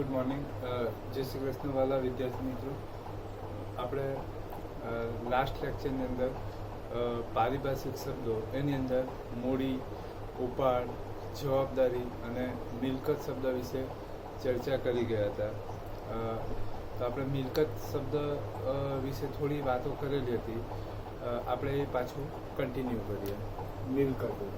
Good morning. જય શ્રી કૃષ્ણ વાલા વિદ્યાર્થી મિત્રો. આપણે લાસ્ટ લેક્ચરની અંદર પારિભાષિક શબ્દો એની અંદર મૂડી, ઉપાડ, જવાબદારી અને મિલકત શબ્દ વિશે ચર્ચા કરી ગયા હતા. તો આપણે મિલકત શબ્દ વિશે થોડી વાતો કરેલી હતી. આપણે એ પાછું કન્ટિન્યુ કરીએ. મિલકતો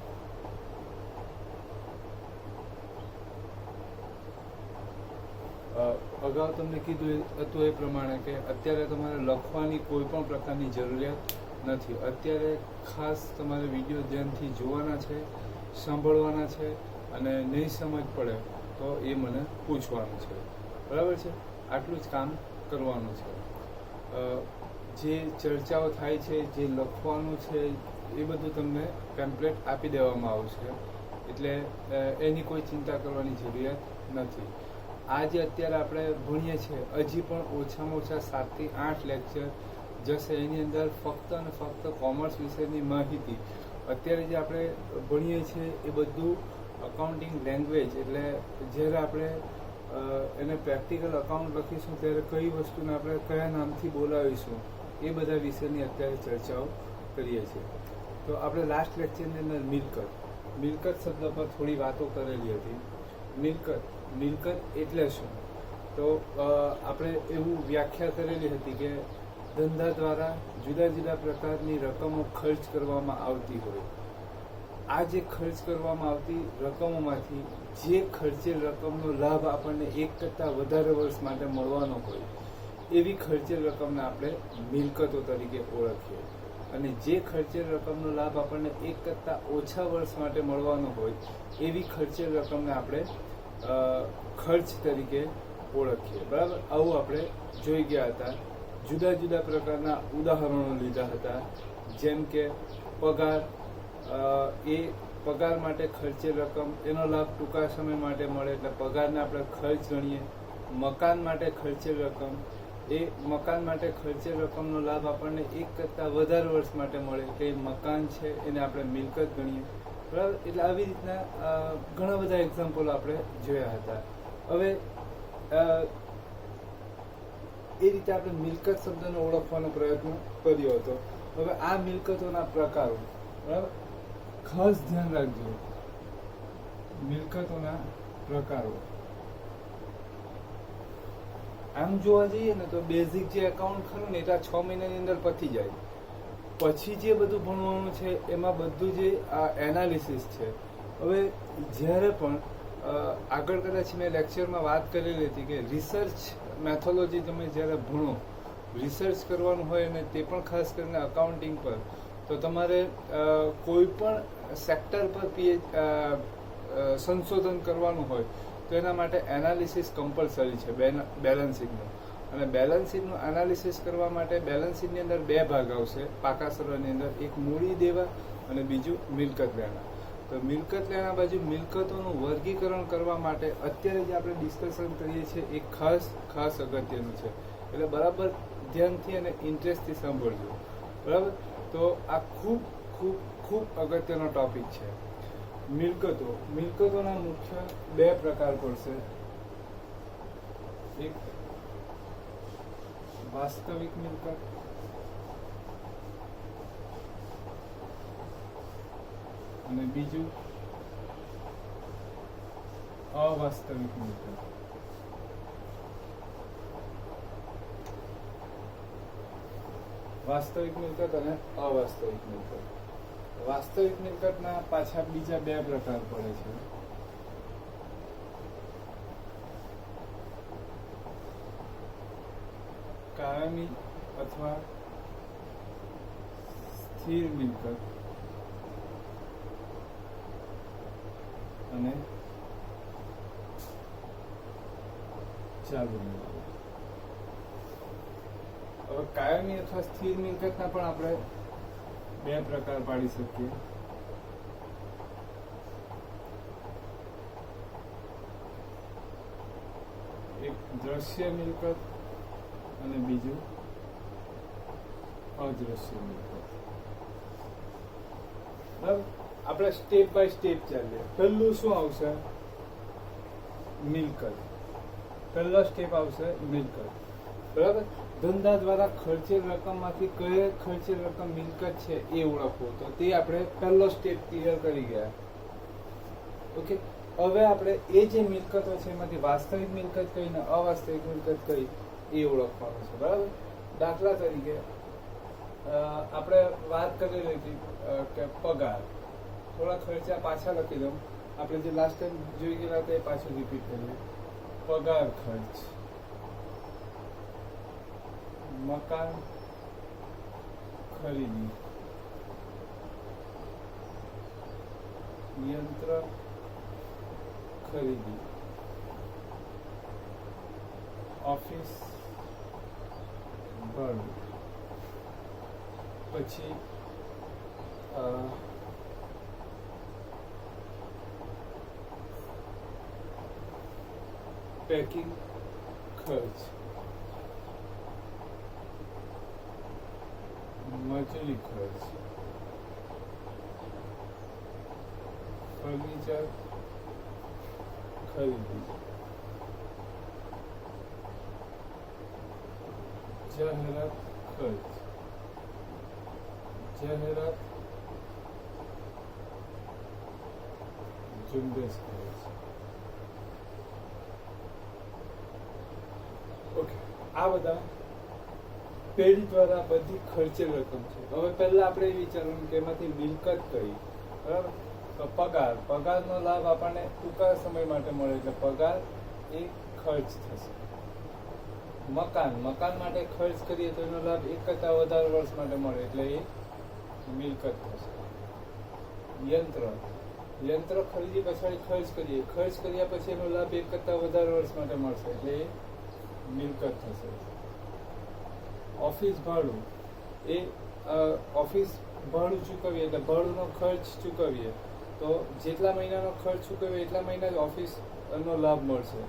અગાઉ તમને કીધું હતું એ પ્રમાણે કે અત્યારે તમારે લખવાની કોઈ પણ પ્રકારની જરૂરિયાત નથી. અત્યારે ખાસ તમારે વિડીયો ધ્યાનથી જોવાના છે, સાંભળવાના છે, અને નહીં સમજ પડે તો એ મને પૂછવાનું છે. બરાબર છે? આટલું જ કામ કરવાનું છે. જે ચર્ચાઓ થાય છે, જે લખવાનું છે, એ બધું તમને પેમ્પલેટ આપી દેવામાં આવશે, એટલે એની કોઈ ચિંતા કરવાની જરૂરિયાત નથી. આજે અત્યારે આપણે ભણીએ છીએ, હજી પણ ઓછામાં ઓછા 7 થી 8 લેક્ચર જશે. એની અંદર ફક્ત અને ફક્ત કોમર્સ વિષયની માહિતી. અત્યારે જે આપણે ભણીએ છીએ એ બધું અકાઉન્ટિંગ લેંગ્વેજ, એટલે જ્યારે આપણે એને પ્રેક્ટિકલ અકાઉન્ટ લખીશું ત્યારે કઈ વસ્તુને આપણે કયા નામથી બોલાવીશું એ બધા વિષયની અત્યારે ચર્ચાઓ કરીએ છીએ. તો આપણે લાસ્ટ લેક્ચરની અંદર મિલકત શબ્દ પર થોડી વાતો કરેલી હતી. મિલકત એટલે શું? તો આપણે એવું વ્યાખ્યા કરેલી હતી કે ધંધા દ્વારા જુદા જુદા પ્રકારની રકમો ખર્ચ કરવામાં આવતી હોય. આ જે ખર્ચ કરવામાં આવતી રકમોમાંથી જે ખર્ચેલ રકમનો લાભ આપણને 1 કરતાં વધારે વર્ષ માટે મળવાનો હોય એવી ખર્ચેલ રકમને આપણે મિલકતો તરીકે ઓળખીએ. અને જે ખર્ચેલ રકમનો લાભ આપણને 1 કરતાં ઓછા વર્ષ માટે મળવાનો હોય એવી ખર્ચેલ રકમને આપણે ખર્ચ તરીકે ઓળખીએ. બરાબર? આવું આપણે જોઈ ગયા હતા. જુદા જુદા પ્રકારના ઉદાહરણો લીધા હતા. જેમ કે પગાર, એ પગાર માટે ખર્ચેલ રકમ, એનો લાભ ટૂંકા સમય માટે મળે એટલે પગારને આપણે ખર્ચ ગણીએ. મકાન માટે ખર્ચેલ રકમ, એ મકાન માટે ખર્ચેલ રકમનો લાભ આપણને 1 કરતાં વધારે વર્ષ માટે મળે એટલે એ મકાન છે એને આપણે મિલકત ગણીએ. બરાબર? એટલે આવી રીતના ઘણા બધા એક્ઝામ્પલો આપણે જોયા હતા. હવે એ રીતે આપણે મિલકત શબ્દને ઓળખવાનો પ્રયત્ન કર્યો હતો. હવે આ મિલકતોના પ્રકારો, બરાબર, ખાસ ધ્યાન રાખજો. મિલકતોના પ્રકારો આમ જોવા જઈએ ને તો બેઝિક જે એકાઉન્ટ ખરું ને એ 6 મહિનાની અંદર પતી જાય. પછી જે બધું ભણવાનું છે એમાં બધું જે એનાલિસિસ છે. હવે જ્યારે પણ આગળ કદાચ મેં લેક્ચરમાં વાત કરેલી હતી કે રિસર્ચ મેથોલોજી તમે જ્યારે ભણો, રિસર્ચ કરવાનું હોય અને તે પણ ખાસ કરીને અકાઉન્ટિંગ પર, તો તમારે કોઈ પણ સેક્ટર પર સંશોધન કરવાનું હોય તો એના માટે એનાલિસિસ કમ્પલસરી છે, બેલેન્સ શીટનું. અને બેલેન્સ શીટનું એનાલિસિસ કરવા માટે બેલેન્સ શીટની અંદર 2 ભાગ આવશે પાકા સરળની અંદર. એક મૂડી દેવા અને બીજું મિલકત લેણા. તો મિલકત લેણા બાજુ મિલકતોનું વર્ગીકરણ કરવા માટે અત્યારે જે આપણે ડિસ્કશન કરીએ છીએ એ ખાસ અગત્યનું છે. એટલે બરાબર ધ્યાનથી અને ઇન્ટરેસ્ટથી સાંભળજો. બરાબર? તો આ ખૂબ અગત્યનો ટોપિક છે. મિલકતોના મુખ્ય 2 પ્રકાર પડશે. એક વાસ્તવિક મિલકત અને બીજું અવાસ્તવિક મિલકત. વાસ્તવિક મિલકત અને અવાસ્તવિક મિલકત. વાસ્તવિક મિલકતના પાછા બીજા 2 પ્રકાર પડે છે. કાયમી અથવા સ્થિર મિલકત અને ચાલુ મિલકત. હવે કાયમી અથવા સ્થિર મિલકતના પણ આપણે 2 પ્રકાર પાડી શકીએ. એક દ્રશ્ય મિલકત અને બીજું અદ્રશ્ય મિલકત. બરાબર? આપણે સ્ટેપ બાય સ્ટેપ ચાલીએ. પહેલું શું આવશે? મિલકત. પહેલો સ્ટેપ આવશે મિલકત. બરાબર. ધંધા દ્વારા ખર્ચેલ રકમમાંથી કઈ ખર્ચેલ રકમ મિલકત છે એ ઓળખવું. તો તે આપણે પહેલો સ્ટેપ ક્લિયર કરી ગયા. ઓકે. હવે આપણે એ જે મિલકતો છે એમાંથી વાસ્તવિક મિલકત કઈ ને અવાસ્તવિક મિલકત કઈ એ ઓળખવાનું છે. બરાબર. દાખલા તરીકે આપણે વાત કરેલી હતી કે પગાર. થોડા ખર્ચા પાછા લખી દઉં. આપણે જે લાસ્ટ ટાઈમ જોઈ ગયા હતા એ પાછું રિપીટ કરીએ. પગાર ખર્ચ, મકાન ખરીદી, યંત્ર ખરીદી, ઓફિસ ભાડું, પછી પેકિંગ ખર્ચ, મજૂરી ખર્ચ, ફર્નિચર ખરીદી, જાહેરાત ખર્ચ, જાહેરાત ઝુંબેશ ખર્ચ. ઓકે. આ બધા પેઢી દ્વારા બધી ખર્ચેલ રકમ છે. હવે પહેલા આપણે એ વિચારવાનું કે એમાંથી મિલકત કઈ. બરાબર. તો પગારનો લાભ આપણને ટૂંકા સમય માટે મળે એટલે પગાર એ ખર્ચ થશે. મકાન માટે ખર્ચ કરીએ તો એનો લાભ એક કરતા વધારે વર્ષ માટે મળે એટલે એ મિલકત થશે. યંત્ર ખરીદી પછાડી ખર્ચ કર્યા પછી એનો લાભ એક કરતા વધારે વર્ષ માટે મળશે એટલે એ મિલકત થશે. ઓફિસ ભાડું ચૂકવીએ એટલે ભાડુંનો ખર્ચ ચૂકવીએ તો જેટલા મહિનાનો ખર્ચ ચૂકવીએ એટલા મહિના જ ઓફિસનો લાભ મળશે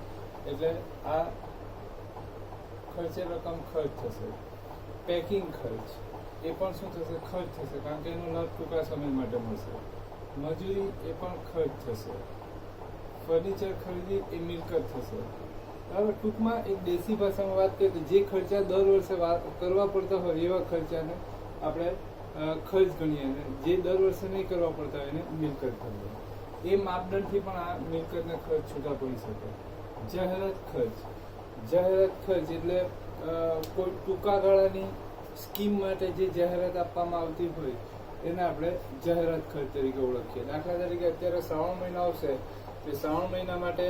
એટલે આ ખર્ચે રકમ ખર્ચ થશે. પેકિંગ ખર્ચ એ પણ શું થશે? ખર્ચ થશે કારણ કે એનો લાભ ટૂંકા સમય માટે મળશે. મજૂરી એ પણ ખર્ચ થશે. ફર્નિચર ખરીદી એ મિલકત થશે. બરાબર. ટૂંકમાં એક દેશી ભાષામાં વાત કરીએ તો જે ખર્ચા દર વર્ષે કરવા પડતા હોય એવા ખર્ચાને આપણે ખર્ચ ગણીએ અને જે દર વર્ષે નહીં કરવા પડતા હોય એને મિલકત ગણીએ. એ માપદંડથી પણ આ મિલકતને ખર્ચ છૂટા પડી શકે. જાહેરાત ખર્ચ એટલે કોઈ ટૂંકા ગાળાની સ્કીમ માટે જે જાહેરાત આપવામાં આવતી હોય એને આપણે જાહેરાત ખર્ચ તરીકે ઓળખીએ. દાખલા તરીકે અત્યારે શ્રાવણ મહિનો આવશે તો શ્રાવણ મહિના માટે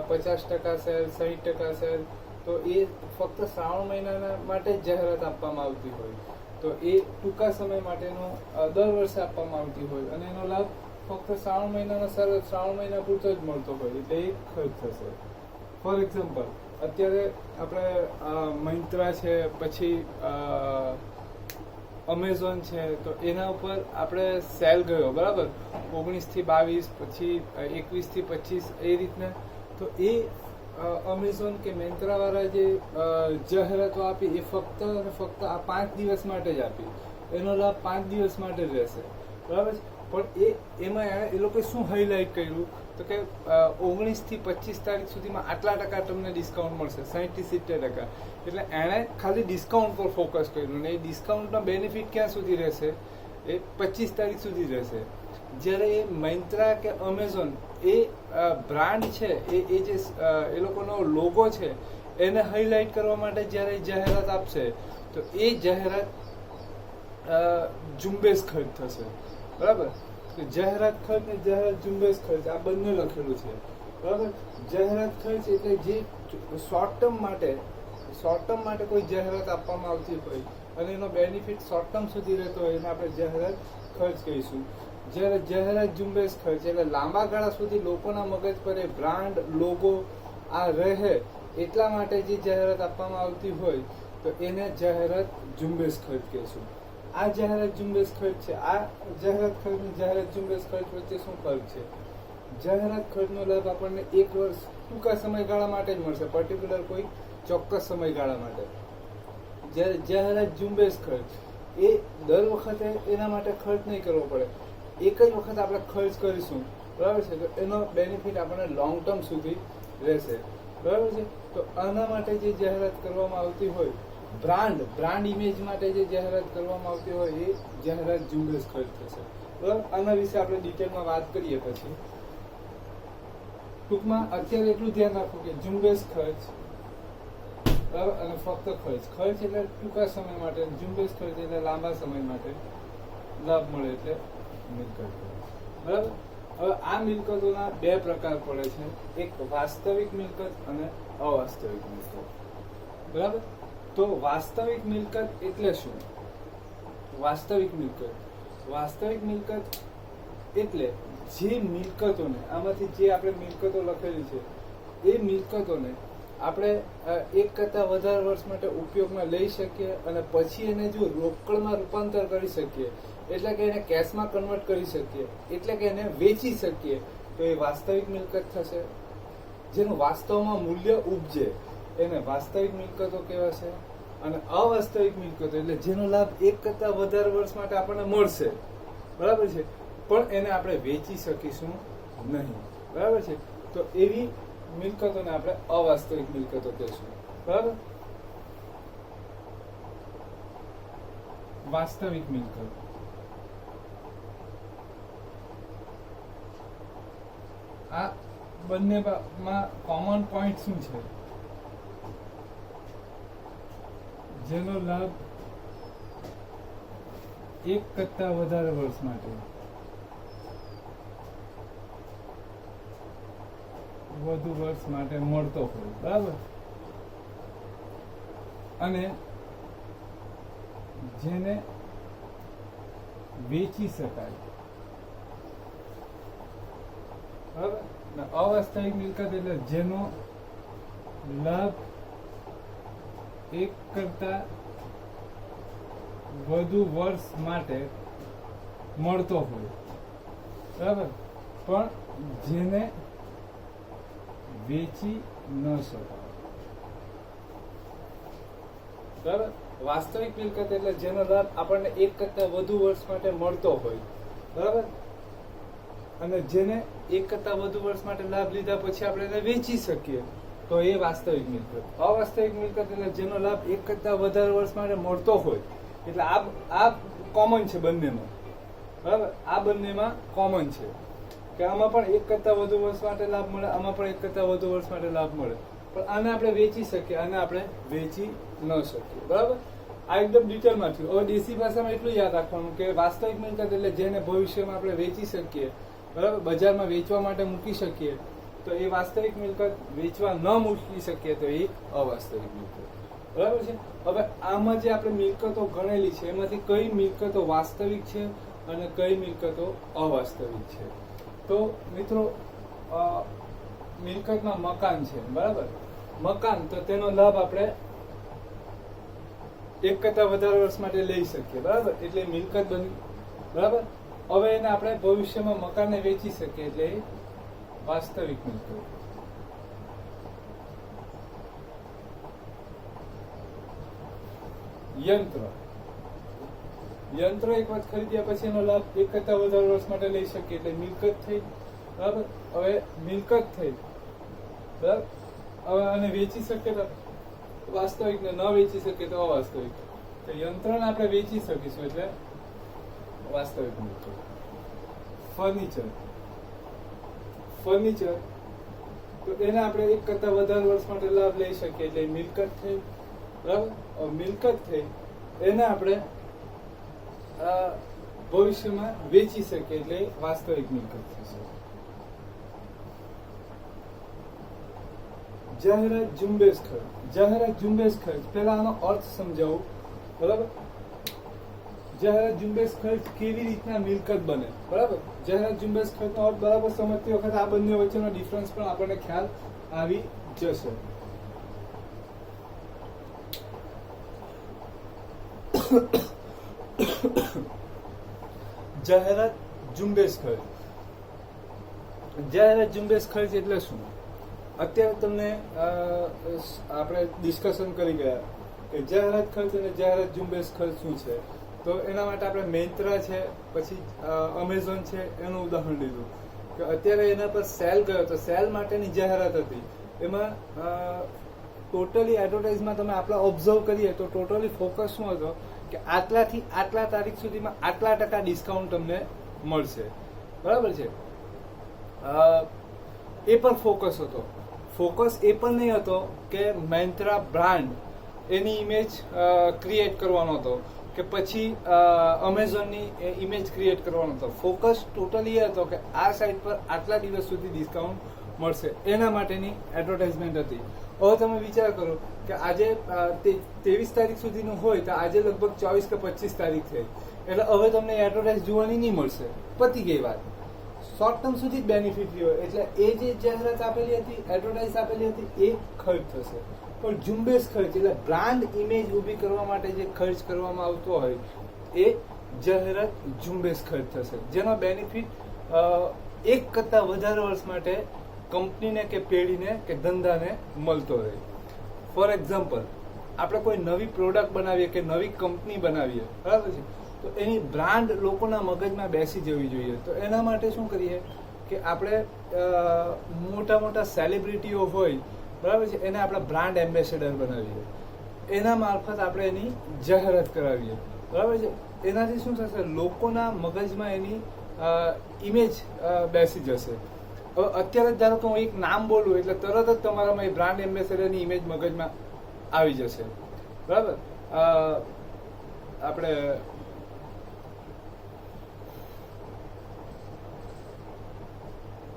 50% સેલ, 60% સેલ, તો એ ફક્ત શ્રાવણ મહિના માટે જ જાહેરાત આપવામાં આવતી હોય તો એ ટૂંકા સમય માટેનો દર વર્ષે આપવામાં આવતી હોય અને એનો લાભ ફક્ત શ્રાવણ મહિના પૂરતો જ મળતો હોય એટલે એ ખર્ચ થશે. ફોર એક્ઝામ્પલ અત્યારે આપણે મિંત્રા છે, પછી અમેઝોન છે, તો એના ઉપર આપણે સેલ ગયો બરાબર 19 થી 22, પછી 21 થી 25 એ રીતના. તો એ અમેઝોન કે મિંત્રા વાળા જે જાહેરાતો આપી એ ફક્ત અને ફક્ત આ 5 દિવસ માટે જ આપી. એનો લાભ 5 દિવસ માટે જ રહેશે બરાબર. પણ એમાં એ લોકોએ શું હાઇલાઇટ કર્યું તો કે 19 થી 25 તારીખ સુધીમાં આટલા ટકા તમને ડિસ્કાઉન્ટ મળશે, 60 થી 70%. એટલે એણે ખાલી ડિસ્કાઉન્ટ પર ફોકસ કર્યું ને એ ડિસ્કાઉન્ટનો બેનિફિટ ક્યાં સુધી રહેશે? એ 25 તારીખ સુધી રહેશે. જ્યારે એ મિંત્રા કે અમેઝોન એ બ્રાન્ડ છે એ જે એ લોકોનો લોગો છે એને હાઇલાઇટ કરવા માટે જ્યારે જાહેરાત આપશે તો એ જાહેરાત ઝુંબેશ ખર્ચ થશે બરાબર. જાહેરાત ખર્ચ ને જાહેરાત ઝુંબેશ ખર્ચ આ બંને લખેલું છે બરાબર. જાહેરાત ખર્ચ એટલે જે શોર્ટ ટર્મ માટે કોઈ જાહેરાત આપવામાં આવતી હોય અને એનો બેનિફિટ શોર્ટ ટર્મ સુધી રહેતો હોય એને આપણે જાહેરાત ખર્ચ કહીશું. જ્યારે જાહેરાત ઝુંબેશ ખર્ચ એટલે લાંબા ગાળા સુધી લોકોના મગજ પર એ બ્રાન્ડ લોગો આ રહે એટલા માટે જે જાહેરાત આપવામાં આવતી હોય તો એને જાહેરાત ઝુંબેશ ખર્ચ કહીશું. આ જાહેરાત ઝુંબેશ ખર્ચ છે. આ જાહેરાત ખર્ચ અને જાહેરાત ઝુંબેશ ખર્ચ વચ્ચે શું ફરક છે? જાહેરાત ખર્ચનો લાભ આપણને એક વર્ષ ટૂંકા સમયગાળા માટે જ મળશે, પર્ટિક્યુલર કોઈ ચોક્કસ સમયગાળા માટે. જ્યારે જાહેરાત ઝુંબેશ ખર્ચ એ દર વખતે એના માટે ખર્ચ નહીં કરવો પડે, એક જ વખત આપણે ખર્ચ કરીશું બરાબર છે તો એનો બેનિફિટ આપણને લોંગ ટર્મ સુધી રહેશે બરાબર છે. તો આના માટે જે જાહેરાત કરવામાં આવતી હોય, બ્રાન્ડ ઇમેજ માટે જે જાહેરાત કરવામાં આવતી હોય એ જાહેરાત ઝુંબેશ ખર્ચ થશે. બરાબર, આના વિશે આપણે ડિટેલમાં વાત કરીએ પછી. ટૂંકમાં અત્યારે એટલું ધ્યાન રાખો કે ઝુંબેશ ખર્ચ, બરાબર, અને ફક્ત ખર્ચ એટલે ટૂંકા સમય માટે, ઝુંબેશ ખર્ચ એટલે લાંબા સમય માટે લાભ મળે એટલે મિલકત. બરાબર, હવે આ મિલકતોના બે પ્રકાર પડે છે, એક વાસ્તવિક મિલકત અને અવાસ્તવિક મિલકત. બરાબર, તો વાસ્તવિક મિલકત એટલે શું? વાસ્તવિક મિલકત એટલે જે મિલકતોને, આમાંથી જે આપણે મિલકતો લખેલી છે એ મિલકતોને આપણે એક કરતા વધારે વર્ષ માટે ઉપયોગમાં લઈ શકીએ અને પછી એને જો રોકડમાં રૂપાંતર કરી શકીએ, એટલે કે એને કેશમાં કન્વર્ટ કરી શકીએ, એટલે કે એને વેચી શકીએ, તો એ વાસ્તવિક મિલકત થશે. જેનું વાસ્તવમાં મૂલ્ય ઉપજે એને વાસ્તવિક મિલકતો કહેવાશે. અને અવાસ્તવિક મિલકતો એટલે જેનો લાભ એક કરતા વધારે વર્ષ માટે આપણને મળશે, બરાબર છે, પણ એને આપણે વેચી શકીશું નહીં. બરાબર છે, તો એવી મિલકતોને આપણે અવાસ્તવિક મિલકતો કહીશું. બરાબર, વાસ્તવિક મિલકત, આ બંનેમાં કોમન પોઈન્ટ શું છે? જેનો લાભ એક કરતા વધારે વર્ષ માટે વધુ વર્ષ માટે મળતો હોય, બરાબર, અને જેને વેચી શકાય. બરાબર, અવાસ્તવિક મિલકત એટલે જેનો લાભ એક કરતા વધુ વર્ષ માટે મળતો હોય, બરાબર, પણ જેને વેચી ન શકાય. બરાબર, વાસ્તવિક મિલકત એટલે જેનો લાભ આપણને એક કરતા વધુ વર્ષ માટે મળતો હોય, બરાબર, અને જેને એક કરતા વધુ વર્ષ માટે લાભ લીધા પછી આપણે એને વેચી શકીએ, તો એ વાસ્તવિક મિલકત. અવાસ્તવિક મિલકત એટલે જેનો લાભ એક કરતા વધારે વર્ષ માટે મળતો હોય, એટલે આ કોમન છે બંનેમાં. બરાબર, આ બંનેમાં કોમન છે કે આમાં પણ એક કરતા વધુ વર્ષ માટે લાભ મળે, આમાં પણ એક કરતા વધુ વર્ષ માટે લાભ મળે, પણ આને આપણે વેચી શકીએ, આને આપણે વેચી ન શકીએ. બરાબર, આ એકદમ ડિટેલમાં થયું. હવે દેશી ભાષામાં એટલું યાદ રાખવાનું કે વાસ્તવિક મિલકત એટલે જેને ભવિષ્યમાં આપણે વેચી શકીએ, બરાબર, બજારમાં વેચવા માટે મૂકી શકીએ, તો એ વાસ્તવિક મિલકત. વેચવા ન મૂકી શકીએ તો એ અવાસ્તવિક મિલકત. બરાબર છે. હવે આમાં જે આપણે મિલકતો ગણેલી છે એમાંથી કઈ મિલકતો વાસ્તવિક છે અને કઈ મિલકતો અવાસ્તવિક છે? તો મિત્રો, મિલકતમાં મકાન છે, બરાબર, મકાન, તો તેનો લાભ આપણે એક કરતા વધારે વર્ષ માટે લઈ શકીએ, બરાબર, એટલે મિલકત બની. બરાબર, હવે એને આપણે ભવિષ્યમાં મકાનને વેચી શકીએ, એટલે વાસ્તવિક મિલકત. યંત્ર એક વખત ખરીદ્યા પછી એનો લાભ એક કરતા વધારે વર્ષ માટે લઈ શકીએ, એટલે મિલકત થઈ. બરાબર, હવે મિલકત થઈ, બરાબર, હવે આને વેચી શકીએ તો વાસ્તવિક, ને ન વેચી શકીએ તો અવાસ્તવિક. તો યંત્રને આપણે વેચી શકીશું એટલે વાસ્તવિક મિલકત. ફર્નિચર, તો એને આપણે એક કરતા વધારે વર્ષ માટે લાભ લઈ શકીએ, એટલે મિલકત થઈ. બરાબર, મિલકત થઈ, એને આપણે ભવિષ્યમાં વેચી શકીએ, એટલે વાસ્તવિક મિલકત થશે. જાહેરાત ઝુંબેશ ખર્ચ, પહેલા આનો અર્થ સમજાવું. બરાબર, જાહેરાત ઝુંબેશ ખર્ચ કેવી રીતના મિલકત બને? બરાબર, જાહેરાત ઝુંબેશ ખર્ચનો અર્થ બરાબર સમજતી વખતે આ બંને વચ્ચેનો ડિફરન્સ પણ આપણને ખ્યાલ આવી જશે. જાહેરાત ઝુંબેશ ખર્ચ એટલે શું? અત્યારે તમને આપણે ડિસ્કશન કરી ગયા કે જાહેરાત ખર્ચ અને જાહેરાત ઝુંબેશ ખર્ચ શું છે. તો એના માટે આપણે મેન્ત્રા છે, પછી અમેઝોન છે, એનું ઉદાહરણ લીધું કે અત્યારે એના પર સેલ ગયો તો સેલ માટેની જાહેરાત હતી. એમાં ટોટલી એડવર્ટાઇઝમાં તમે આપણે ઓબ્ઝર્વ કરીએ તો ટોટલી ફોકસ શું હતો કે આટલાથી આટલા તારીખ સુધીમાં આટલા ટકા ડિસ્કાઉન્ટ તમને મળશે, બરાબર છે. એ પણ ફોકસ હતો. ફોકસ એ પણ નહીં હતો કે Myntra બ્રાન્ડ એની ઇમેજ ક્રિએટ કરવાનો હતો કે પછી અમેઝોનની ઇમેજ ક્રિએટ કરવાનો હતો. ફોકસ ટોટલી એ હતો કે આ સાઇટ પર આટલા દિવસ સુધી ડિસ્કાઉન્ટ મળશે, એના માટેની એડવર્ટાઇઝમેન્ટ હતી. હવે તમે વિચાર કરો કે આજે 23 તારીખ સુધીનું હોય તો આજે લગભગ 24 કે 25 તારીખ થઈ, એટલે હવે તમને એડવર્ટાઇઝ જોવાની નહીં મળશે, પતી ગઈ વાત. શોર્ટ ટર્મ સુધી જ બેનિફિટ રહ્યો, એટલે એ જે જાહેરાત આપેલી હતી, એડવર્ટાઇઝ આપેલી હતી, એ ખર્ચ થશે. પણ ઝુંબેશ ખર્ચ એટલે બ્રાન્ડ ઇમેજ ઊભી કરવા માટે જે ખર્ચ કરવામાં આવતો હોય એ જાહેરાત ઝુંબેશ ખર્ચ થશે, જેનો બેનિફિટ એક કરતાં વધારે વર્ષ માટે કંપનીને કે પેઢીને કે ધંધાને મળતો રહે. ફોર એક્ઝામ્પલ, આપણે કોઈ નવી પ્રોડક્ટ બનાવીએ કે નવી કંપની બનાવીએ, બરાબર છે, તો એની બ્રાન્ડ લોકોના મગજમાં બેસી જવી જોઈએ. તો એના માટે શું કરીએ કે આપણે મોટા મોટા સેલિબ્રિટીઓ હોય, બરાબર છે, એને આપણે બ્રાન્ડ એમ્બેસેડર બનાવીએ, એના મારફત આપણે એની જાહેરાત કરાવીએ, બરાબર છે. એનાથી શું થશે, લોકોના મગજમાં એની ઇમેજ બેસી જશે. હવે અત્યારે જ ધારો કે હું એક નામ બોલું એટલે તરત જ તમારામાં એ બ્રાન્ડ એમ્બેસેડરની ઇમેજ મગજમાં આવી જશે, બરાબર. આપણે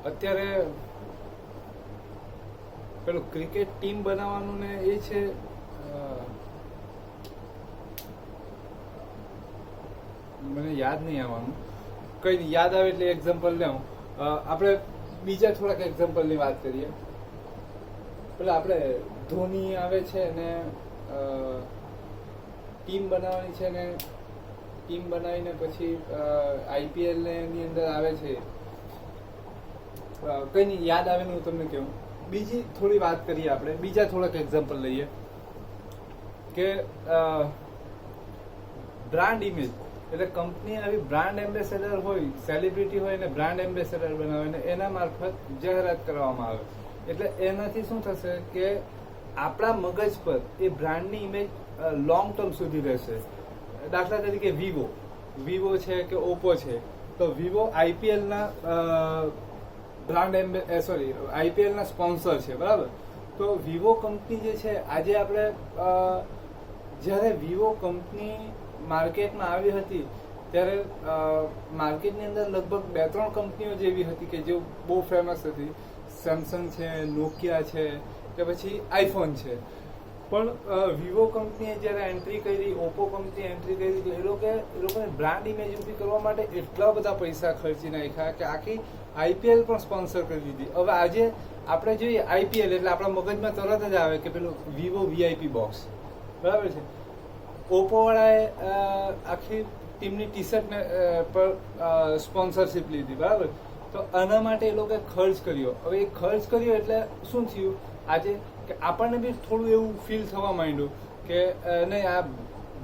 અત્યારે પેલું ક્રિકેટ ટીમ બનાવવાનું ને એ છે, મને યાદ નહીં આવવાનું, કઈ નહીં, યાદ આવે એટલે એક્ઝામ્પલ લઉં. આપણે બીજા થોડાક એક્ઝામ્પલની વાત કરીએ. પેલા આપણે ધોની આવે છે ને ટીમ બનાવવાની છે ને ટીમ બનાવીને પછી IPL ની અંદર આવે છે, કઈ નહીં, યાદ આવે ને હું તમને કહું. બીજી થોડી વાત કરીએ, આપણે બીજા થોડાક એક્ઝામ્પલ લઈએ કે બ્રાન્ડ ઇમેજ એટલે કંપની આવી બ્રાન્ડ એમ્બેસેડર હોય, સેલિબ્રિટી હોય, એને બ્રાન્ડ એમ્બેસેડર બનાવે ને એના મારફત જાહેરાત કરવામાં આવે. એટલે એનાથી શું થશે કે આપણા મગજ પર એ બ્રાન્ડની ઇમેજ લોંગ ટર્મ સુધી રહેશે. દાખલા તરીકે વિવો છે કે ઓપ્પો છે, તો વિવો IPLના બ્રાન્ડ IPLના સ્પોન્સર છે, બરાબર. તો વિવો કંપની જે છે, આજે આપણે જ્યારે વિવો કંપની માર્કેટમાં આવી હતી ત્યારે માર્કેટની અંદર લગભગ 2-3 કંપનીઓ જેવી હતી કે જે બહુ ફેમસ હતી. સેમસંગ છે, નોકિયા છે કે પછી આઈફોન છે. પણ વિવો કંપનીએ જ્યારે એન્ટ્રી કરી, ઓપ્પો કંપનીએ એન્ટ્રી કરી, તો એ લોકોને બ્રાન્ડ ઇમેજ ઊભી કરવા માટે એટલા બધા પૈસા ખર્ચી નાખ્યા કે આખી IPL પણ સ્પોન્સર કરી દીધી. હવે આજે આપણે જોઈએ IPL એટલે આપણા મગજમાં તરત જ આવે કે પેલું વિવો VIP બોક્સ, બરાબર છે. ઓપ્પો વાળાએ આખી ટીમની ટી-શર્ટ પર સ્પોન્સરશિપ લીધી, બરાબર. તો આના માટે એ લોકોએ ખર્ચ કર્યો. હવે એ ખર્ચ કર્યો એટલે શું થયું આજે કે આપણને બી થોડું એવું ફીલ થવા માંડ્યું કે નહીં, આ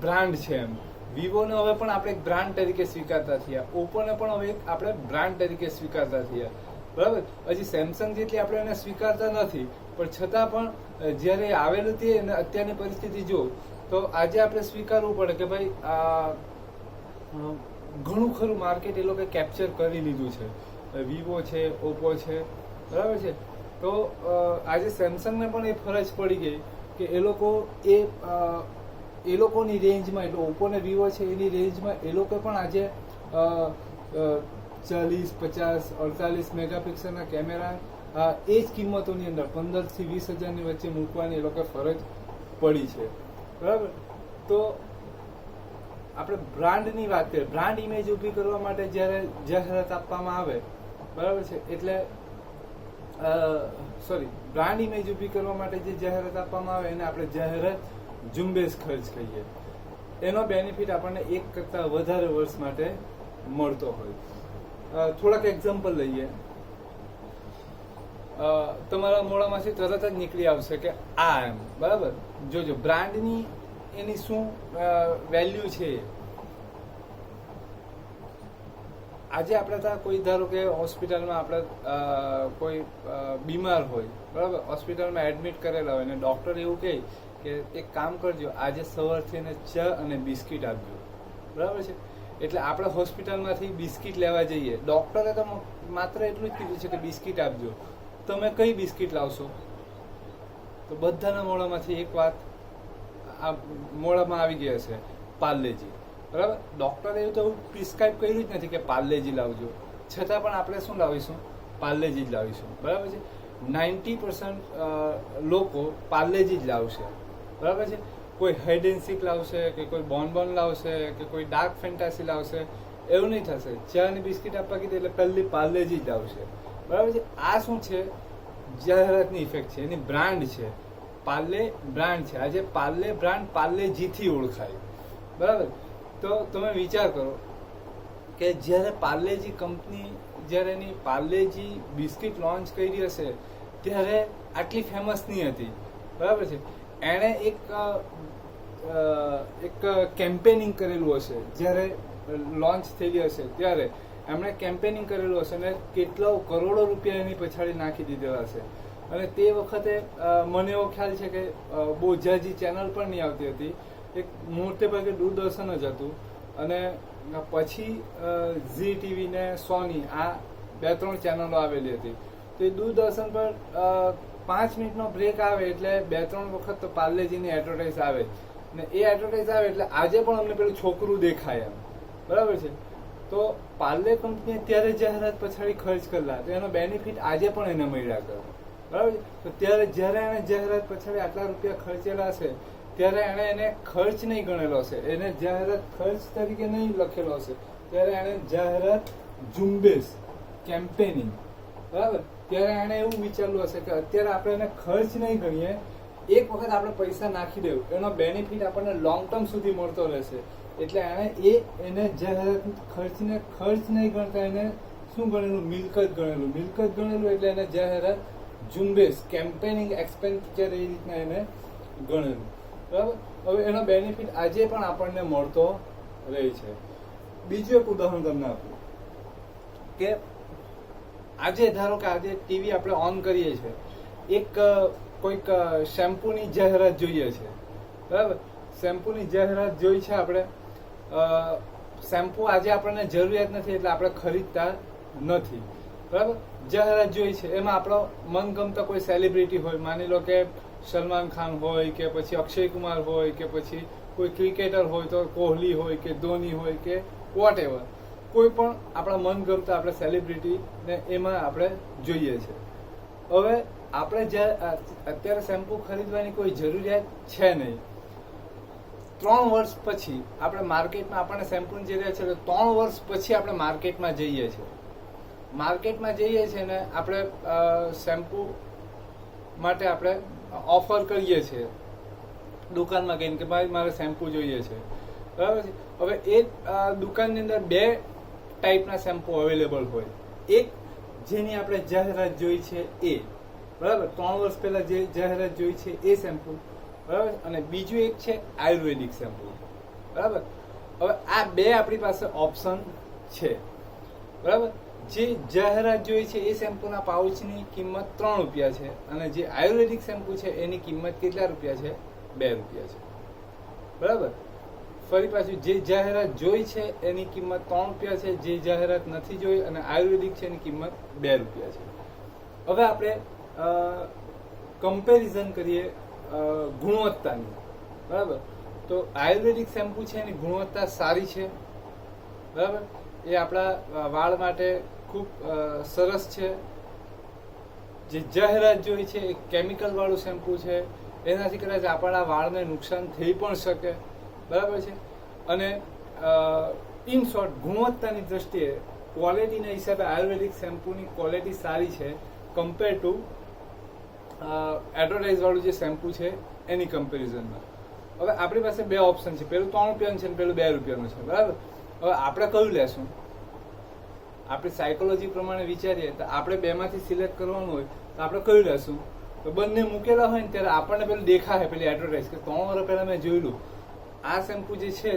બ્રાન્ડ છે એમ. વિવોને હવે પણ આપણે એક બ્રાન્ડ તરીકે સ્વીકારતા થયા, ઓપ્પોને પણ હવે આપણે બ્રાન્ડ તરીકે સ્વીકારતા થયા, બરાબર. હજી સેમસંગ જેટલી આપણે એને સ્વીકારતા નથી, પણ છતાં પણ જ્યારે આવેલું તે અત્યારની પરિસ્થિતિ જો, તો આજે આપણે સ્વીકારવું પડે કે ભાઈ ઘણું ખરું માર્કેટ એ લોકોએ કેપ્ચર કરી લીધું છે. વિવો છે, ઓપ્પો છે, બરાબર છે. તો આજે સેમસંગને પણ એ ફરજ પડી ગઈ કે એ લોકો એ લોકોની રેન્જમાં, એટલે ઓપ્પો ને વિવો છે એની રેન્જમાં એ લોકો પણ આજે 40, 50, 48 મેગાપિક્સલના કેમેરા એ જ કિંમતોની અંદર 15 થી 20 હજારની વચ્ચે મૂકવાની એ લોકો ફરજ પડી છે, બરાબર. તો આપણે બ્રાન્ડની વાત કરીએ, બ્રાન્ડ ઇમેજ ઊભી કરવા માટે જ્યારે જાહેરાત આપવામાં આવે, બરાબર છે, એટલે બ્રાન્ડ ઇમેજ ઊભી કરવા માટે જે જાહેરાત આપવામાં આવે એને આપણે જાહેરાત ઝુંબેશ ખર્ચ કહીએ. એનો બેનિફિટ આપણને એક કરતાં વધારે વર્ષ માટે મળતો હોય. થોડાક એક્ઝામ્પલ લઈએ. તમારા મોઢામાંથી તરત જ નીકળી આવશે કે આ એમ, બરાબર. જોજો બ્રાન્ડની એની શું વેલ્યુ છે. આજે આપણે ત્યાં કોઈ ધારો કે હોસ્પિટલમાં આપણે કોઈ બીમાર હોય, બરાબર, હોસ્પિટલમાં એડમિટ કરેલા હોય અને ડૉક્ટર એવું કહે કે એક કામ કરજો, આજે સવારથી એને ચા અને બિસ્કિટ આપજો, બરાબર છે. એટલે આપણે હોસ્પિટલમાંથી બિસ્કિટ લેવા જઈએ, ડૉક્ટરે તો માત્ર એટલું જ કીધું છે કે બિસ્કિટ આપજો. તમે કઈ બિસ્કિટ લાવશો? તો બધાના મોઢામાંથી એક વાત મોઢામાં આવી ગયા છે, પાર્લેજી, બરાબર. ડૉક્ટરે એવું તો પ્રિસ્ક્રાઇબ કર્યું જ નથી કે પાર્લેજી લાવજો, છતાં પણ આપણે શું લાવીશું? પાર્લેજી જ લાવીશું, બરાબર છે. 90% લોકો પાર્લેજી જ લાવશે, બરાબર છે. કોઈ હાઇડ એન્ડ સીક લાવશે કે કોઈ બોનબોન લાવશે કે કોઈ ડાર્ક ફેન્ટાસી લાવશે, એવું નહીં થશે. ચા અને બિસ્કિટ આપવા કીધું એટલે પહેલી પાર્લેજી જ લાવશે, બરાબર છે. આ શું છે? જાહેરાતની ઇફેક્ટ છે, એની બ્રાન્ડ છે, પાર્લે બ્રાન્ડ છે. આજે પાર્લે બ્રાન્ડ પાર્લેજીથી ઓળખાય, બરાબર. તો તમે વિચાર કરો કે જ્યારે પાર્લેજી કંપની જ્યારે એની પાર્લેજી બિસ્કિટ લોન્ચ કરી હશે ત્યારે આટલી ફેમસ નહીં હતી, બરાબર છે. એણે એક કેમ્પેનિંગ કરેલું હશે, જ્યારે લોન્ચ થયેલી હશે ત્યારે એમણે કેમ્પેનિંગ કરેલું હશે અને કેટલો કરોડો રૂપિયા એની પછાડી નાખી દીધેલા હશે. અને તે વખતે મને એવો ખ્યાલ છે કે બહુ જાજી ચેનલ પણ નહીં આવતી હતી, એક મોટે ભાગે દૂરદર્શન જ હતું. અને પછી ઝી ટીવી ને સોની, આ 2-3 ચેનલો આવેલી હતી. તો એ દૂરદર્શન પર 5 મિનિટનો બ્રેક આવે એટલે 2-3 વખત તો પાર્લેજીની એડવર્ટાઇઝ આવે, ને એ એડવર્ટાઇઝ આવે એટલે આજે પણ અમને પેલું છોકરું દેખાય એમ, બરાબર છે. તો પાર્લે કંપનીએ ત્યારે જાહેરાત પછાડી ખર્ચ કરેલા, તો એનો બેનિફિટ આજે પણ એને મળ્યા કરે, બરાબર છે. તો ત્યારે જ્યારે એણે જાહેરાત પછાડી આટલા રૂપિયા ખર્ચેલા હશે ત્યારે એણે એને ખર્ચ નહીં ગણેલો હશે, એને જાહેરાત ખર્ચ તરીકે નહીં લખેલો હશે, ત્યારે એણે જાહેરાત ઝુંબેશ, કેમ્પેનિંગ, બરાબર, ત્યારે એણે એવું વિચારવું હશે કે અત્યારે આપણે એને ખર્ચ નહીં ગણીએ, એક વખત આપણે પૈસા નાખી દેવું, એનો બેનિફિટ આપણને લોંગ ટર્મ સુધી મળતો રહેશે. એટલે એને જાહેરાત ખર્ચને ખર્ચ નહીં ગણતા એને શું ગણેલું? મિલકત ગણેલું. મિલકત ગણેલું એટલે એને જાહેરાત ઝુંબેશ, કેમ્પેનિંગ એક્સપેન્ડિચર એ રીતના એને ગણેલું, બરાબર. હવે એનો બેનિફિટ આજે પણ આપણને મળતો રહે છે. બીજું એક ઉદાહરણ તમને આપું કે આજે ધારો કે આજે ટીવી આપણે ઓન કરીએ છીએ, એક કોઈક શેમ્પૂની જાહેરાત જોઈએ છે, બરાબર. શેમ્પૂની જાહેરાત જોઈ છે આપણે, શેમ્પૂ આજે આપણને જરૂરિયાત નથી એટલે આપણે ખરીદતા નથી, બરાબર. જાહેરાત જોઈ છે, એમાં આપણો મનગમતો કોઈ સેલિબ્રિટી હોય, માની લો કે સલમાન ખાન હોય કે પછી અક્ષય કુમાર હોય કે પછી કોઈ ક્રિકેટર હોય તો કોહલી હોય કે ધોની હોય કે વોટ એવર, કોઈ પણ આપણા મનગમતા આપણે સેલિબ્રિટીને એમાં આપણે જોઈએ છે. હવે આપણે અત્યારે શેમ્પૂ ખરીદવાની કોઈ જરૂરિયાત છે નહીં. 3 વર્ષ પછી આપણે માર્કેટમાં આપણને શેમ્પૂની જરૂરિયાત છે, તો 3 વર્ષ પછી આપણે માર્કેટમાં જઈએ છીએ. માર્કેટમાં જઈએ છીએ ને આપણે શેમ્પૂ માટે આપણે ઓફર કરીએ છીએ દુકાનમાં કહીને કે ભાઈ મારે શેમ્પૂ જોઈએ છે, બરાબર છે. હવે એ દુકાનની અંદર 2 ટાઈપના શેમ્પૂ અવેલેબલ હોય. એક જેની આપણે જાહેરાત જોઈ છે એ, બરાબર, 3 વર્ષ પહેલા જે જાહેરાત જોઈ છે એ શેમ્પૂ, બરાબર. અને બીજું એક છે આયુર્વેદિક શેમ્પૂ, બરાબર. હવે આ 2 આપણી પાસે ઓપ્શન છે, બરાબર. જે જાહેરાત જોઈ છે એ શેમ્પૂના પાઉચની કિંમત 3 રૂપિયા છે અને જે આયુર્વેદિક શેમ્પૂ છે એની કિંમત કેટલા રૂપિયા છે? 2 રૂપિયા છે, બરાબર. ફરી પાછું જે જાહેરાત જોઈ છે એની કિંમત 3 રૂપિયા છે, જે જાહેરાત નથી જોઈ અને આયુર્વેદિક છે એની કિંમત 2 રૂપિયા છે. હવે આપણે કમ્પેરિઝન કરીએ ગુણવત્તાની, બરાબર. તો આયુર્વેદિક શેમ્પૂ છે એની ગુણવત્તા સારી છે, બરાબર. એ આપણા વાળ માટે ખૂબ સરસ છે. જે જાહેરાત જોઈ છે એ કેમિકલ વાળું શેમ્પૂ છે, એનાથી કદાચ આપણા વાળને નુકસાન થઈ પણ શકે, બરાબર છે. અને ઇન શોર્ટ ગુણવત્તાની દ્રષ્ટિએ ક્વોલિટીના હિસાબે આયુર્વેદિક શેમ્પૂની ક્વોલિટી સારી છે કમ્પેર ટુ એડવર્ટાઇઝ વાળું જે શેમ્પૂ છે એની કમ્પેરિઝનમાં. હવે આપણી પાસે 2 ઓપ્શન છે, પેલું 3 રૂપિયાનું છે અને પેલું 2 રૂપિયાનું છે, બરાબર. હવે આપણે કયું લેશું? આપણી સાયકોલોજી પ્રમાણે વિચારીએ તો આપણે 2 માંથી સિલેક્ટ કરવાનું હોય તો આપણે કયું લેશું? તો બંને મૂકેલા હોય ને ત્યારે આપણને પેલું દેખાય, પેલી એડવર્ટાઇઝ કે 3 વર્ષ પહેલા મેં જોયેલું આ શેમ્પૂ જે છે,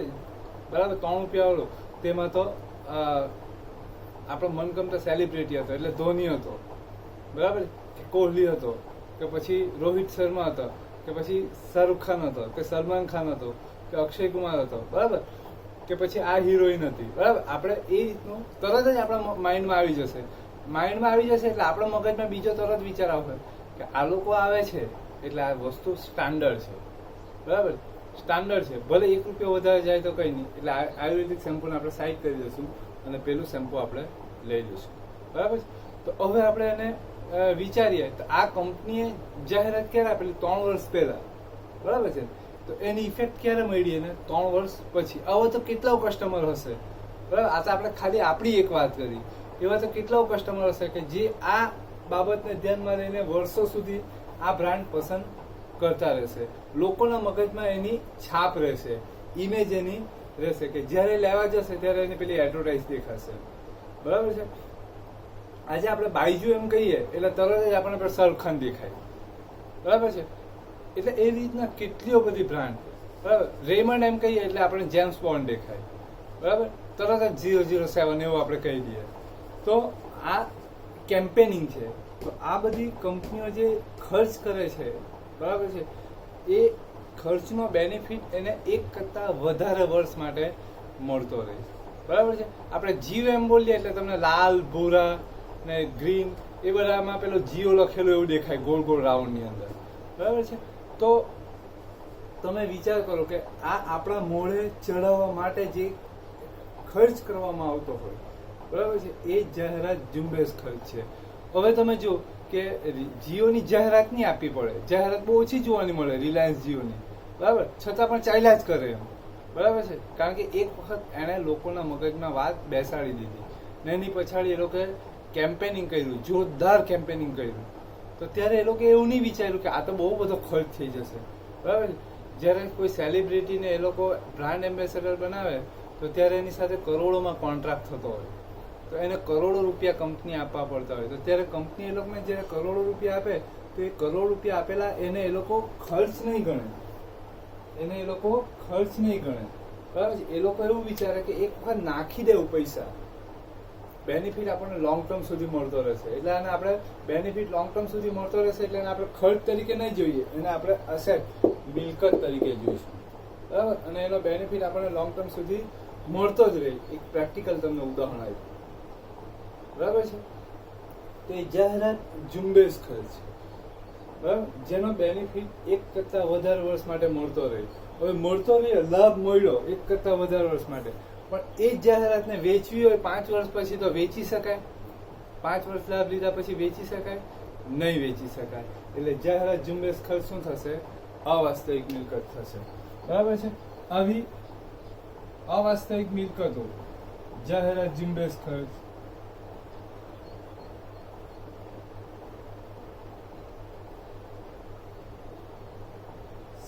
બરાબર, 3 રૂપિયા વાળું, તેમાં તો આપણો મનગમતો સેલિબ્રિટી હતો એટલે ધોની હતો, બરાબર, કે કોહલી હતો, કે પછી રોહિત શર્મા હતો, કે પછી શાહરુખ ખાન હતો, કે સલમાન ખાન હતો, કે અક્ષય કુમાર હતો, બરાબર, કે પછી આ હિરોઈન હતી, બરાબર. આપણે એ રીતનું તરત જ આપણા માઇન્ડમાં આવી જશે. માઇન્ડમાં આવી જશે એટલે આપણા મગજમાં બીજો તરત વિચાર આવશે કે આ લોકો આવે છે એટલે આ વસ્તુ સ્ટાન્ડર્ડ છે, બરાબર, સ્ટાન્ડર્ડ છે. ભલે ₹1 વધારે જાય તો કંઈ નહીં, એટલે આયુર્વેદિક શેમ્પૂને આપણે સાઈડ કરી દઈશું અને પેલું શેમ્પૂ આપણે લઈ લઈશું, બરાબર. તો હવે આપણે એને વિચારીએ તો આ કંપનીએ જાહેરાત ક્યારે આપેલી? 3 વર્ષ પહેલા, બરાબર છે. તો એની ઇફેક્ટ ક્યારે મળી? એને 3 વર્ષ પછી. હવે તો કેટલા કસ્ટમર હશે, બરાબર. આ તો આપણે ખાલી આપણી એક વાત કરી, એવા તો કેટલા કસ્ટમર હશે કે જે આ બાબતને ધ્યાનમાં લઈને વર્ષો સુધી આ બ્રાન્ડ પસંદ કરતા રહેશે. લોકોના મગજમાં એની છાપ રહેશે, ઇમેજ એની રહેશે કે જ્યારે લેવા જશે ત્યારે એની પેલી એડવર્ટાઇઝ દેખાશે, બરાબર છે. આજે આપણે બાયજુ એમ કહીએ એટલે તરત જ આપણને પર શાહરુખ ખાન દેખાય, બરાબર છે. એટલે એ રીતના કેટલીઓ બધી બ્રાન્ડ, બરાબર. રેમન્ડ એમ કહીએ એટલે આપણે જેમ્સ બોન્ડ દેખાય, બરાબર. તરત જ 007 એવું આપણે કહી દઈએ. તો આ કેમ્પેનિંગ છે. તો આ બધી કંપનીઓ જે ખર્ચ કરે છે, બરાબર છે, એ ખર્ચનો બેનિફિટ એને 1 કરતાં વધારે વર્ષ માટે મળતો રહે છે, બરાબર છે. આપણે જીઓ એમ બોલીએ એટલે તમને લાલ, ભૂરા ને ગ્રીન એ બધામાં પેલો જીઓ લખેલું એવું દેખાય ગોળ ગોળ રાઉન્ડની અંદર, બરાબર છે. તો તમે વિચાર કરો કે આ આપણા મોઢે ચડાવવા માટે જે ખર્ચ કરવામાં આવતો હોય, બરાબર છે, એ જાહેરાત ઝુંબેશ ખર્ચ છે. હવે તમે જો કે જીઓની જાહેરાત નહીં આપવી પડે, જાહેરાત બહુ ઓછી જોવાની મળે રિલાયન્સ જીઓની, બરાબર, છતાં પણ ચાલ્યા જ કરે એમ, બરાબર છે. કારણ કે એક વખત એણે લોકોના મગજમાં વાત બેસાડી દીધી ને એની પછાડી એ લોકોએ કેમ્પેનિંગ કર્યું, જોરદાર કેમ્પેનિંગ કર્યું. તો ત્યારે એ લોકો એવું નહીં વિચાર્યું કે આ તો બહુ બધો ખર્ચ થઈ જશે, બરાબર. જ્યારે કોઈ સેલિબ્રિટીને એ લોકો બ્રાન્ડ એમ્બેસેડર બનાવે તો ત્યારે એની સાથે કરોડોમાં કોન્ટ્રાક્ટ થતો હોય, તો એને કરોડો રૂપિયા કંપની આપવા પડતા હોય. તો ત્યારે કંપની એ લોકોને જ્યારે કરોડો રૂપિયા આપે તો એ કરોડો રૂપિયા આપેલા એને એ લોકો ખર્ચ નહીં ગણે, એને એ લોકો ખર્ચ નહીં ગણે, બરાબર. એ લોકો એવું વિચારે કે એક વખત નાખી દેવું પૈસા, બેનિફિટ આપણને લોંગ ટર્મ સુધી મળતો રહેશે. એટલે આને આપણે બેનિફિટ લોંગ ટર્મ સુધી મળતો રહેશે એટલે એને આપણે ખર્ચ તરીકે નહીં જોઈએ, એને આપણે અસેટ, મિલકત તરીકે જોઈશું, બરાબર. અને એનો બેનિફિટ આપણને લોંગ ટર્મ સુધી મળતો જ રહે. એક પ્રેક્ટિકલ તમને ઉદાહરણ આપ્યું, બરાબર છે. તો એ જાહેરાત ઝુંબેશ ખર્ચ, બરાબર, જેનો બેનિફિટ 1 કરતાં વધારે વર્ષ માટે મળતો રહે. હવે મળતો રહે, લાભ મળ્યો 1 કરતાં વધારે વર્ષ માટે, પણ એ જ જાહેરાતને વેચવી હોય 5 વર્ષ પછી તો વેચી શકાય? 5 વર્ષ લાભ લીધા પછી વેચી શકાય? નહીં વેચી શકાય. એટલે જાહેરાત ઝુંબેશ ખર્ચ શું થશે? અવાસ્તવિક મિલકત થશે, બરાબર છે. આવી અવાસ્તવિક મિલકતો, જાહેરાત ઝુંબેશ ખર્ચ,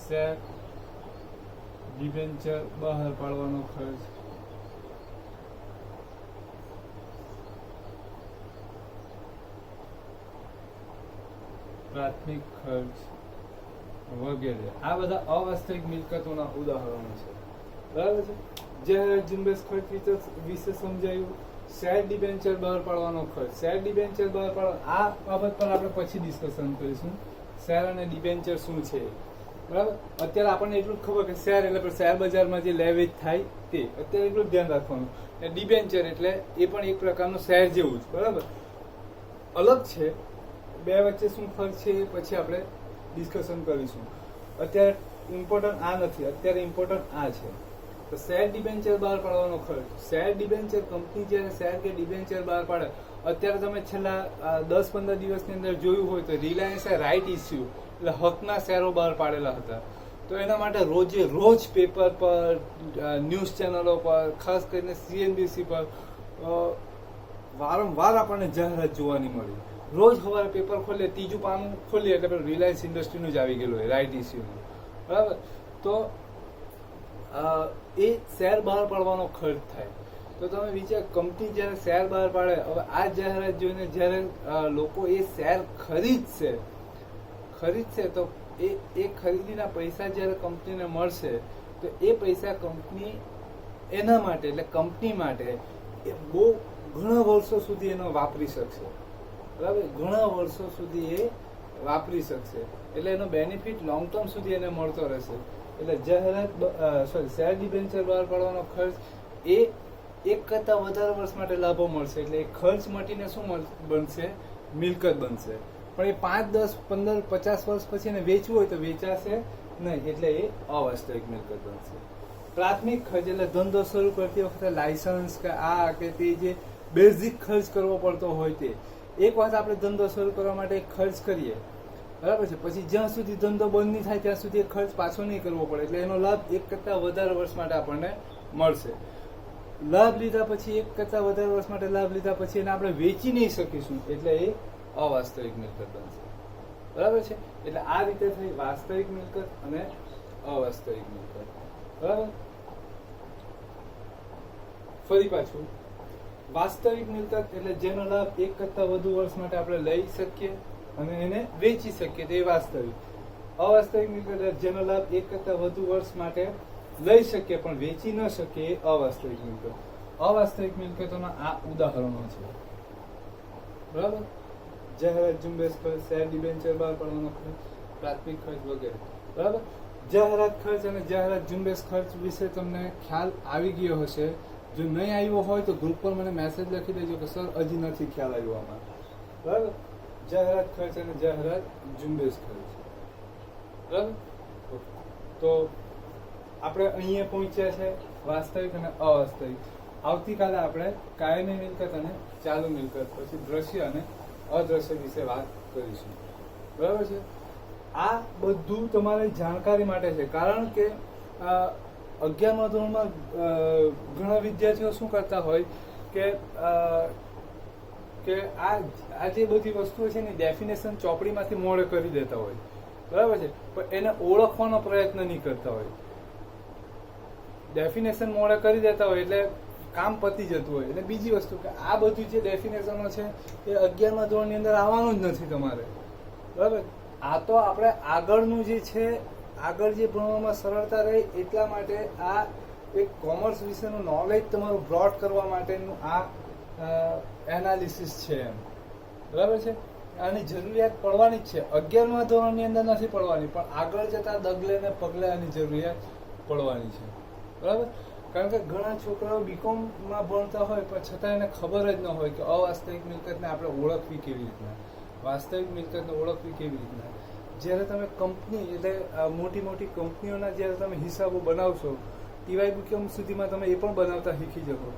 શેર, ડિબેન્ચર બહાર પાડવાનો ખર્ચ, પ્રાથમિક ખર્ચ વગેરે, આ બધા અવાસ્તવિક મિલકતોના ઉદાહરણો છે, બરાબર છે. જાહેરાત ઝુંબેશ ખર્ચ વિશે સમજાયું. શેર ડિબેન્ચર બહાર પાડવાનો ખર્ચ, શેર ડિબેન્ચર બહાર પાડવા, આ બાબત પર આપણે પછી ડિસ્કશન કરીશું. શેર અને ડિબેન્ચર શું છે, બરાબર. અત્યારે આપણને એટલું જ ખબર કે શેર એટલે શેર બજારમાં જે લે વેચ થાય તે, અત્યારે એટલું જ ધ્યાન રાખવાનું. ડિબેન્ચર એટલે એ પણ એક પ્રકારનું શેર જેવું જ, બરાબર, અલગ છે. બે વચ્ચે શું ફરક છે એ પછી આપણે ડિસ્કશન કરીશું. અત્યારે ઇમ્પોર્ટન્ટ આ નથી, અત્યારે ઇમ્પોર્ટન્ટ આ છે. તો શેર ડિબેન્ચર બહાર પાડવાનો ખર્ચ, શેર ડિબેન્ચર કંપની જ્યારે શેર કે ડિબેન્ચર બહાર પાડે, અત્યારે તમે છેલ્લા 10-15 દિવસની અંદર જોયું હોય તો રિલાયન્સે રાઇટ ઇસ્યુ એટલે હકના શેરો બહાર પાડેલા હતા. તો એના માટે રોજે રોજ પેપર પર, ન્યૂઝ ચેનલો પર, ખાસ કરીને CNBC પર વારંવાર આપણને જાહેરાત જોવાની મળી. રોજ સવારે પેપર ખોલીએ, ત્રીજું પાનું ખોલીએ એટલે રિલાયન્સ ઇન્ડસ્ટ્રીનું જ આવી ગયેલું હોય રાઇટ ઇસ્યુનું, બરાબર. તો એ શેર બહાર પાડવાનો ખર્ચ થાય. તો તમે વિચાર, કંપની જ્યારે શેર બહાર પાડે, હવે આ જાહેરાત જોઈને જ્યારે લોકો એ શેર ખરીદશે તો એ ખરીદીના પૈસા જ્યારે કંપનીને મળશે તો એ પૈસા કંપની એના માટે એટલે કંપની માટે એ બહુ ઘણા વર્ષો સુધી એનો વાપરી શકશે, બરાબર, ઘણા વર્ષો સુધી એ વાપરી શકશે, એટલે એનો બેનિફિટ લોંગ ટર્મ સુધી એને મળતો રહેશે. એટલે શેર ડિબેન્ચર બહાર પાડવાનો ખર્ચ એ એક કરતાં વધારે વર્ષ માટે લાભો મળશે, એટલે એ ખર્ચ મટીને શું બનશે? મિલકત બનશે. પણ એ 5, 10, 15, 50 વર્ષ પછી એને વેચવું હોય તો વેચાશે નહીં, એટલે એ અવાસ્તવિક મિલકત બનશે. પ્રાથમિક ખર્ચ એટલે ધંધો શરૂ કરતી વખતે લાયસન્સ કે આ કે તે જે બેઝિક ખર્ચ કરવો પડતો હોય તે એક વખત આપણે ધંધો શરૂ કરવા માટે ખર્ચ કરીએ, બરાબર છે, પછી જ્યાં સુધી ધંધો બંધ નહીં થાય ત્યાં સુધી એ ખર્ચ પાછો નહીં કરવો પડે, એટલે એનો લાભ એક કરતાં વધારે વર્ષ માટે આપણને મળશે. લાભ લીધા પછી એક કરતાં વધારે વર્ષ માટે લાભ લીધા પછી એને આપણે વેચી નહીં શકીશું, એટલે એ અવાસ્તવિક મિલકત બનશે, બરાબર છે. એટલે આ રીતે થઈ વાસ્તવિક મિલકત અને અવાસ્તવિક મિલકત, બરાબર. ફરી પાછું, વાસ્તવિક મિલકત એટલે જેનો લાભ એક કરતાં વધુ વર્ષ માટે આપણે લઈ શકીએ અને એને વેચી શકીએ, તે વાસ્તવિક. અવાસ્તવિક મિલકત એટલે જેનો લાભ એક કરતાં વધુ વર્ષ માટે લઈ શકીએ પણ વેચી ન શકીએ, એ અવાસ્તવિક મિલકત. અવાસ્તવિક મિલકતોના આ ઉદાહરણો છે, બરાબર. જાહેરાત ઝુંબેશ ખર્ચ, શેર ડિબેન્ચર બહાર પાડવાનો ખર્ચ, પ્રાથમિક ખર્ચ વગેરે, બરાબર. જાહેરાત ખર્ચ અને જાહેરાત ઝુંબેશ ખર્ચ વિશે તમને ખ્યાલ આવી ગયો હશે. જો નહીં આવ્યો હોય તો ગ્રુપ પર મને મેસેજ લખી દેજો કે સર હજી નથી ખ્યાલ આવ્યો આમાં, બરાબર. જાહેરાત ખર્ચ અને જાહેરાત ઝુંબેશ ખર્ચ, બરાબર. તો આપણે અહીંયા પહોંચ્યા છે વાસ્તવિક અને અવાસ્તવિક. આવતીકાલે આપણે કાયમી મિલકત અને ચાલુ મિલકત, પછી દ્રશ્ય અને અદ્રશ્ય વિશે વાત કરીશું, બરાબર છે. આ બધું તમારી જાણકારી માટે છે, કારણ કે 11મા ધોરણમાં ઘણા વિદ્યાર્થીઓ શું કરતા હોય કે આ જે બધી વસ્તુઓ છે ને ડેફિનેશન ચોપડીમાંથી મોડે કરી દેતા હોય, બરાબર છે, પણ એને ઓળખવાનો પ્રયત્ન નહીં કરતા હોય. ડેફિનેશન મોડે કરી દેતા હોય એટલે કામ પતી જતું હોય. એટલે બીજી વસ્તુ કે આ બધું જે ડેફિનેશનો છે એ 11મા ધોરણની અંદર આવવાનું જ નથી તમારે, બરાબર. આ તો આપણે આગળનું જે છે, આગળ જે ભણવામાં સરળતા રહે એટલા માટે આ એક કોમર્સ વિશેનું નોલેજ તમારું બ્રોડ કરવા માટેનું આ એનાલિસિસ છે એમ, બરાબર છે. આની જરૂરિયાત પડવાની જ છે. 11મા ધોરણની અંદર નથી પડવાની, પણ આગળ જતા ડગલે ને પગલે આની જરૂરિયાત પડવાની છે, બરાબર. કારણ કે ઘણા છોકરાઓ બીકોમમાં ભણતા હોય પણ છતાં એને ખબર જ ન હોય કે અવાસ્તવિક મિલકતને આપણે ઓળખવી કેવી રીતના, વાસ્તવિક મિલકતને ઓળખવી કેવી રીતના. જ્યારે તમે કંપની એટલે મોટી મોટી કંપનીઓના જ્યારે તમે હિસાબો બનાવશો, ટીવાય બીકોમ સુધીમાં તમે એ પણ બનાવતા શીખી જશો.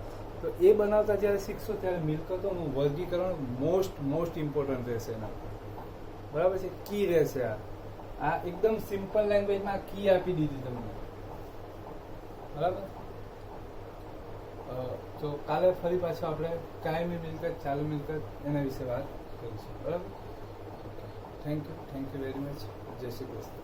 તો એ બનાવતા જ્યારે શીખશો ત્યારે મિલકતોનું વર્ગીકરણ મોસ્ટ ઇમ્પોર્ટન્ટ રહેશે એના, બરાબર છે. કી રહેશે. આ એકદમ સિમ્પલ લેંગ્વેજમાં કી આપી દીધી તમને, બરાબર. તો કાલે ફરી પાછો આપણે કાયમી મિલકત, ચાલુ મિલકત એના વિશે વાત કરીશું, બરાબર. Thank you very much. જય શ્રી કૃષ્ણ.